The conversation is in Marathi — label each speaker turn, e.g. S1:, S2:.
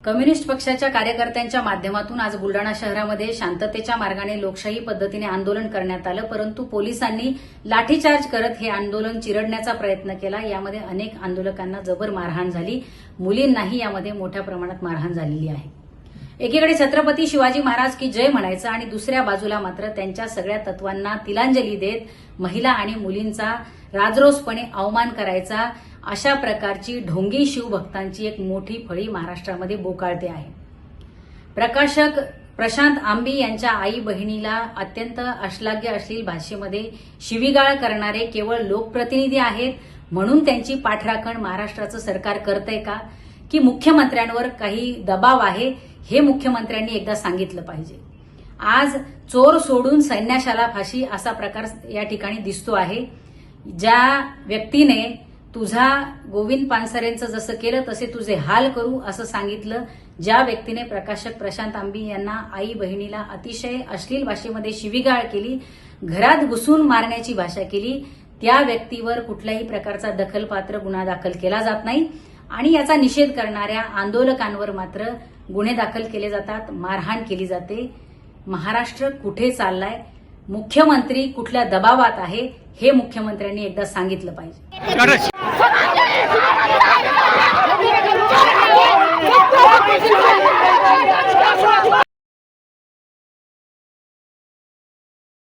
S1: कम्युनिस्ट पक्षाच्या कार्यकर्त्यांच्या माध्यमातून आज बुलडाणा शहरामध्ये शांततेच्या मार्गाने लोकशाही पद्धतीने आंदोलन करण्यात आलं, परंतु पोलिसांनी लाठीचार्ज करत हे आंदोलन चिरडण्याचा प्रयत्न केला। यामध्ये अनेक आंदोलकांना जबर मारहाण झाली, मुलींनाही यामध्ये मोठ्या प्रमाणात मारहाण झालेली आहे। एकीकडे छत्रपती शिवाजी महाराज की जय म्हणायचं आणि दुसऱ्या बाजूला मात्र त्यांच्या सगळ्या तत्वांना तिलांजली देत महिला आणि मुलींचा राजरोसपणे अवमान करायचा, अशा प्रकारची ढोंगी शिवभक्तांची एक मोठी फळी महाराष्ट्रामध्ये बोकाळते आहे। प्रकाशक प्रशांत आंबी यांच्या आई बहिणीला अत्यंत अश्लाघ्य अश्लील भाषेमध्ये शिवीगाळ करणारे केवळ लोकप्रतिनिधी आहेत, म्हणून त्यांची पाठराखण महाराष्ट्राचं सरकार करतंय का, की मुख्यमंत्र्यांवर काही दबाव आहे, हे मुख्यमंत्र्यांनी एकदा सांगितलं पाहिजे। आज चोर सोडून सैन्याशाला फाशी असा प्रकार या ठिकाणी दिसतो आहे। ज्या व्यक्तीने तुझा गोविंद पानसरेंचं जसं केलं तसे तुझे हाल करू असं सांगितलं, ज्या व्यक्तीने प्रकाशक प्रशांत आंबी यांना आई बहिणीला अतिशय अश्लील भाषेमध्ये शिवीगाळ केली, घरात घुसून मारण्याची भाषा केली, त्या व्यक्तीवर कुठल्याही प्रकारचा दखलपात्र गुन्हा दाखल केला जात नाही आणि याचा निषेध करणाऱ्या आंदोलकांवर मात्र गुन्हे दाखल केले जातात, मारहाण केली जाते। महाराष्ट्र कुठे चाललाय, मुख्यमंत्री कुठल्या दबावात आहे, हे मुख्यमंत्र्यांनी एकदा सांगितलं पाहिजे।